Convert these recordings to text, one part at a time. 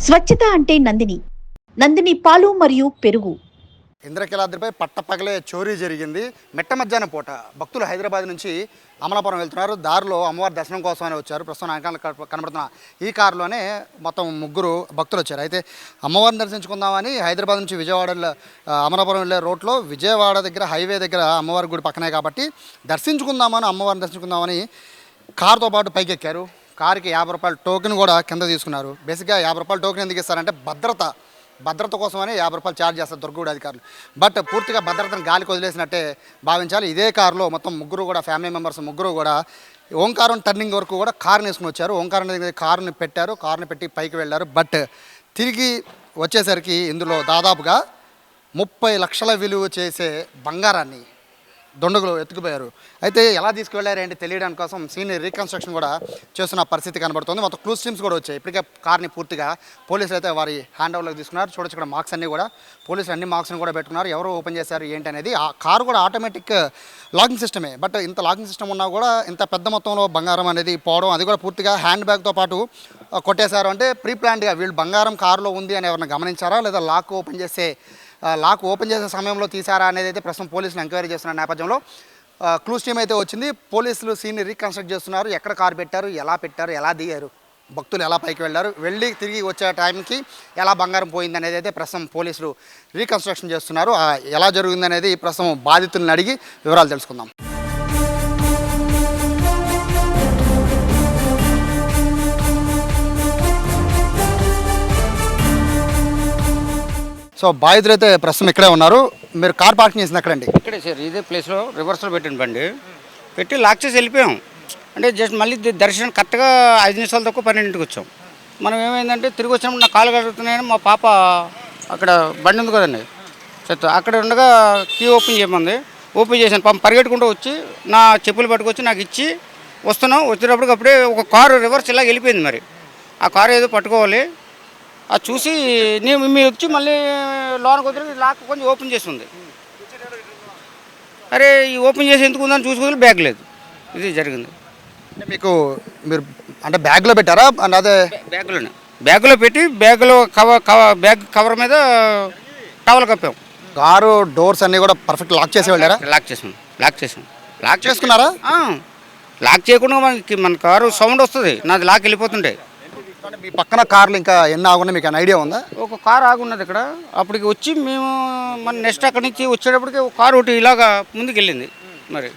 స్వచ్ఛత అంటే నందిని పాలు మరియు పెరుగు. ఇంద్రకీలాద్రిపై పట్టపగలే చోరీ జరిగింది. మెట్ట మధ్యాహ్నం పూట భక్తులు హైదరాబాద్ నుంచి అమలాపురం వెళ్తున్నారు. దారిలో అమ్మవారి దర్శనం కోసమని వచ్చారు. ప్రస్తుతం కనబడుతున్న ఈ కారులోనే మొత్తం 3 భక్తులు వచ్చారు. అయితే అమ్మవారిని దర్శించుకుందామని హైదరాబాద్ నుంచి విజయవాడ అమలాపురం వెళ్ళే రోడ్లో విజయవాడ దగ్గర హైవే దగ్గర అమ్మవారి గుడి పక్కనే కాబట్టి అమ్మవారిని దర్శించుకుందామని కారుతో పాటు పైకి ఎక్కారు. కారుకి 50 రూపాయల టోకెన్ కూడా కింద తీసుకున్నారు. బేసిక్గా 50 రూపాయల టోకెన్ ఎందుకు ఇస్తారంటే భద్రత కోసమని 50 రూపాయలు ఛార్జ్ చేస్తారు దుర్గగుడి అధికారులు. బట్ పూర్తిగా భద్రతను గాలికి వదిలేసినట్టే భావించాలి. ఇదే కారులో మొత్తం 3 కూడా ఫ్యామిలీ మెంబర్స్ 3 కూడా ఓంకారం టర్నింగ్ వరకు కూడా కారుని వేసుకుని వచ్చారు. ఓంకారం దగ్గర కారుని పెట్టారు. కారుని పెట్టి పైకి వెళ్ళారు. బట్ తిరిగి వచ్చేసరికి ఇందులో దాదాపుగా 30 లక్షల విలువ చేసే బంగారాన్ని దొండగులు ఎత్తుకుపోయారు. అయితే ఎలా తీసుకువెళ్ళారంటే తెలియడానికి కోసం సీనియర్ రీకన్స్ట్రక్షన్ కూడా చేస్తున్న పరిస్థితి కనబడుతుంది. మొత్తం క్లూస్ టీమ్స్ కూడా వచ్చాయి. ఇప్పటికే కార్ని పూర్తిగా పోలీసులు అయితే వారి హ్యాండ్ ఓవర్లోకి తీసుకున్నారు. చూడొచ్చు ఇక్కడ మార్క్స్ అన్నీ కూడా పోలీసులు అన్ని మార్క్స్ని కూడా పెట్టుకున్నారు. ఎవరు ఓపెన్ చేశారు ఏంటి అనేది. ఆ కారు కూడా ఆటోమేటిక్ లాకింగ్ సిస్టమే. బట్ ఇంత లాకింగ్ సిస్టమ్ ఉన్నా కూడా ఇంత పెద్ద మొత్తంలో బంగారం అనేది పోవడం, అది కూడా పూర్తిగా హ్యాండ్ బ్యాగ్తో పాటు కొట్టేశారు. అంటే ప్రీ ప్లాన్డ్గా వీళ్ళు బంగారం కారులో ఉంది అని ఎవరైనా గమనించారా, లేదా లాక్ ఓపెన్ చేసే సమయంలో తీసారా అనేది అయితే ప్రస్తుతం పోలీసులు ఎంక్వైరీ చేస్తున్న నేపథ్యంలో క్లూస్ టీమ్ అయితే వచ్చింది. పోలీసులు సీన్ని రీకన్స్ట్రక్ట్ చేస్తున్నారు. ఎక్కడ కారు పెట్టారు, ఎలా దిగారు, భక్తులు ఎలా పైకి వెళ్ళి తిరిగి వచ్చే టైంకి ఎలా బంగారం పోయింది అనేది అయితే ప్రస్తుతం పోలీసులు రీకన్స్ట్రక్షన్ చేస్తున్నారు. ఎలా జరిగిందనేది ప్రస్తుతం బాధితులను అడిగి వివరాలు తెలుసుకుందాం. సో బాధితులు అయితే ప్రస్తుతం ఇక్కడే ఉన్నారు. మీరు కార్ పార్కింగ్ చేసింది ఎక్కడండి? ఇక్కడే సార్, ఇదే ప్లేస్లో రివర్స్లో పెట్టిన బండి పెట్టి లాక్ చేసి వెళ్ళిపోయాం. అంటే జస్ట్ మళ్ళీ దర్శనం కరెక్ట్గా 5 నిమిషాల తక్కువ 12ంటికి వచ్చాం. మనం ఏమైందంటే తిరిగి వచ్చినప్పుడు నా కాలు కడుగుతున్నాయని మా పాప అక్కడ బండి ఉంది కదండి చెత్త అక్కడ ఉండగా కీ ఓపెన్ చేయమంది. ఓపెన్ చేశాను. పాపం పరిగెట్టుకుంటూ వచ్చి నా చెప్పులు పట్టుకొచ్చి నాకు ఇచ్చి వచ్చేటప్పటికి అప్పుడే ఒక కారు రివర్స్ ఇలా వెళ్ళిపోయింది. మరి ఆ కారు ఏదో పట్టుకోవాలి, అది చూసి మీరు వచ్చి మళ్ళీ లోనకు వదిలి లాక్ కొంచెం ఓపెన్ చేస్తుంది. అరే ఈ ఓపెన్ చేసి ఎందుకు ఉందని చూసుకుని బ్యాగ్ లేదు. ఇది జరిగింది. మీరు అంటే బ్యాగ్లో పెట్టారా? అదే బ్యాగ్లో పెట్టి బ్యాగ్ కవర్ మీద టవల్ కప్పాం. కారు డోర్స్ అన్నీ కూడా పర్ఫెక్ట్ లాక్ చేసి వెళ్ళారా? లాక్ చేసుకున్నారా? లాక్ చేయకుండా మన కారు సౌండ్ వస్తుంది. నాది లాక్ వెళ్ళిపోతుండే. మీ పక్కన కార్లు ఇంకా ఎన్ని ఆగున్నాయి మీకు ఐడియా ఉందా? ఒక కారు ఆగున్నది ఇక్కడ. అప్పటికి వచ్చి మేము మన నెక్స్ట్ అక్కడి నుంచి వచ్చేటప్పటికి ఒక కారు ఒకటి ఇలాగా ముందుకు వెళ్ళింది. మరి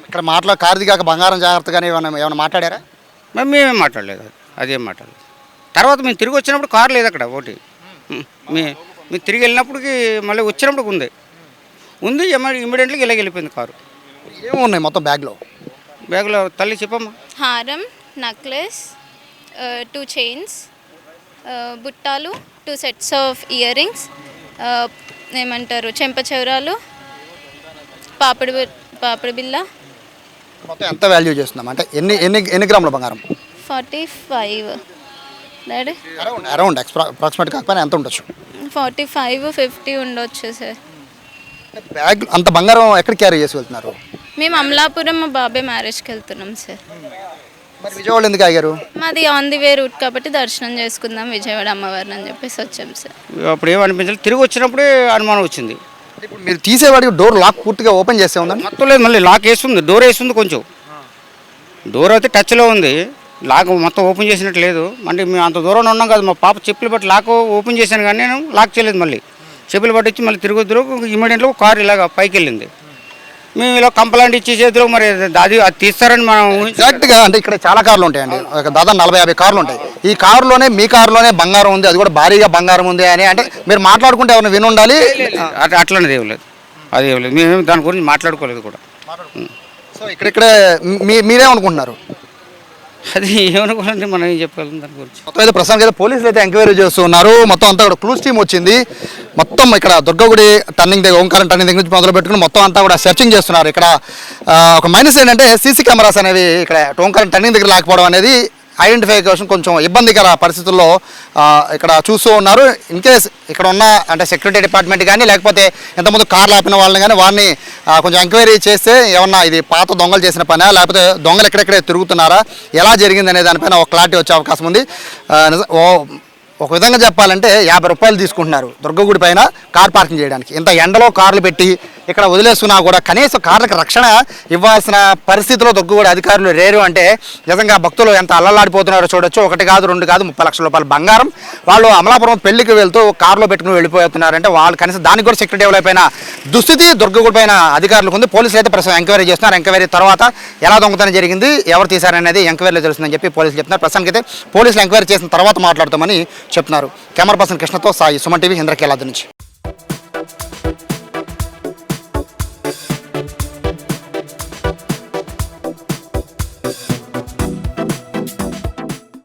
ఇక్కడ కారు దిగాక బంగారం జాగ్రత్తగానే ఏమైనా మాట్లాడారా? మేమేం మాట్లాడలేదు. అదేం మాట్లాడలేదు. తర్వాత మేము తిరిగి వచ్చినప్పుడు కారు లేదు అక్కడ ఒకటి. మేము తిరిగి వెళ్ళినప్పటికి మళ్ళీ వచ్చినప్పుడు ఉంది ఇమ్మీడియట్గా ఇలా వెళ్ళిపోయింది కారు. ఏమున్నాయి మొత్తం బ్యాగ్లో తల్లి చెప్పమ్మా. హారం, నెక్లెస్, 2 చైన్స్, బుట్టాలు, 2 సెట్స్ ఆఫ్ ఇయర్ రింగ్స్, ఏమంటారు చెంపచౌరాలు, పాపిడి బిల్ల. మొత్తం ఎంత వాల్యూ చేస్తున్నాం అంటే ఎన్ని గ్రాముల బంగారం? 45 డాడీ. అరౌండ్ అప్రాక్సిమేట్ కాకపోయినా ఎంత ఉండొచ్చు? 45-50 ఉండొచ్చు సార్. బ్యాగ్ అంత బంగారం ఎక్కడ క్యారీ చేసి వెళ్తున్నారు? మేము అమలాపురం మా బాబాయ్ మ్యారేజ్కి వెళ్తున్నాం సార్. మరి విజయవాడ ఎందుకు ఆగారు? మాది ఆన్ ది వే రూట్ కాబట్టి దర్శనం చేసుకుందాం విజయవాడ అమ్మవారిని అని చెప్పేసి వచ్చాం సార్. అప్పుడు ఏమనిపించాలి, తిరిగి వచ్చినప్పుడే అనుమానం వచ్చింది. ఇప్పుడు మీరు తీసేవాడికి డోర్ లాక్ పూర్తిగా ఓపెన్ చేస్తే ఉందండి? మొత్తం లేదు, మళ్ళీ లాక్ వేస్తుంది. డోర్ వేస్తుంది, కొంచెం డోర్ అయితే టచ్లో ఉంది. లాక్ మొత్తం ఓపెన్ చేసినట్టు లేదు. అంటే మేము అంత దూరంలో ఉన్నాం కదా. మా పాప చెప్పులు బట్టి లాక్ ఓపెన్ చేశాను కానీ నేను లాక్ చేయలేదు. మళ్ళీ చెప్పులు బట్టి వచ్చి మళ్ళీ తిరిగి ఇమీడియట్గా కారు ఇలాగ పైకి వెళ్ళింది. మేము ఇలా కంప్లైంట్ ఇచ్చే చేతిలో మరి అది తీస్తారని మనం ఎగ్జాక్ట్గా. అంటే ఇక్కడ చాలా కార్లు ఉంటాయండి, దాదాపు 40-50 కార్లు ఉంటాయి. ఈ కారులోనే మీ కారులోనే బంగారం ఉంది, అది కూడా భారీగా బంగారం ఉంది అని అంటే మీరు మాట్లాడుకుంటే ఎవరైనా విని ఉండాలి. అట్లనేది ఏం లేదు, అది ఏం లేదు. మేము దాని గురించి మాట్లాడుకోలేదు కూడా. సో ఇక్కడే మీరేమనుకుంటున్నారు? అది ఏమనుకోవాలంటే మనం ఏం చెప్పగలం దాని గురించి. మొత్తం అయితే ప్రస్తుతానికి అయితే పోలీసులు అయితే ఎంక్వైరీ చేస్తున్నారు. మొత్తం అంతా కూడా క్లూస్ టీమ్ వచ్చింది. మొత్తం ఇక్కడ దుర్గగుడి టర్నింగ్ దగ్గర ఓంకారం టర్నింగ్ దగ్గర నుంచి మొదలు పెట్టుకుని మొత్తం అంతా కూడా సెర్చింగ్ చేస్తున్నారు. ఇక్కడ ఒక మైనస్ ఏంటంటే సీసీ కెమెరాస్ అనేవి ఇక్కడ ఓంకారం టర్నింగ్ దగ్గర లేకపోవడం అనేది ఐడెంటిఫికేషన్ కొంచెం ఇబ్బందికర పరిస్థితుల్లో ఇక్కడ చూస్తూ ఉన్నారు. ఇన్ కేస్ ఇక్కడ ఉన్న అంటే సెక్యూరిటీ డిపార్ట్మెంట్ కానీ లేకపోతే ఎంతమంది కార్లు ఆపిన వాళ్ళని కానీ వారిని కొంచెం ఎంక్వైరీ చేస్తే ఏమన్నా ఇది పాత దొంగలు చేసిన పనా లేకపోతే దొంగలు ఎక్కడెక్కడే తిరుగుతున్నారా ఎలా జరిగింది అనే దానిపైన ఒక క్లారిటీ వచ్చే అవకాశం ఉంది. ఒక విధంగా చెప్పాలంటే 50 రూపాయలు తీసుకుంటున్నారు దుర్గగుడి పైన కార్ పార్కింగ్ చేయడానికి. ఇంత ఎండలో కార్లు పెట్టి ఇక్కడ వదిలేస్తున్నా కూడా కనీసం కార్లకు రక్షణ ఇవ్వాల్సిన పరిస్థితిలో దుర్గగుడి అధికారులు లేరు అంటే నిజంగా భక్తులు ఎంత అల్లలాడిపోతున్నారో చూడొచ్చు. 1 కాదు 2 కాదు 30 లక్షల రూపాయల బంగారం వాళ్ళు అమలాపురం పెళ్లికి వెళ్తూ కారులో పెట్టుకుని వెళ్ళిపోతున్నారంటే వాళ్ళు కనీసం దానికి కూడా సెక్యూరిటీ డెవలప్ అయిన దుస్థితి దుర్గగుడి పైన అధికారులకు ఉంది. పోలీసులు అయితే ప్రస్తుతం ఎంక్వైరీ చేస్తున్నారు. ఎంక్వైరీ తర్వాత ఎలా దొంగతనం జరిగింది, ఎవరు తీశారనేది ఎంక్వైరీలో తెలుస్తుందని చెప్పి పోలీసులు చెప్తున్నారు. ప్రస్తుతానికైతే పోలీసులు ఎంక్వైరీ చేసిన తర్వాత మాట్లాడుతామని చెప్తున్నారు. కెమెరా పర్సన్ కృష్ణతో సాయి, సుమన్ టీవీ, ఇంద్రకీలాద్రి నుంచి.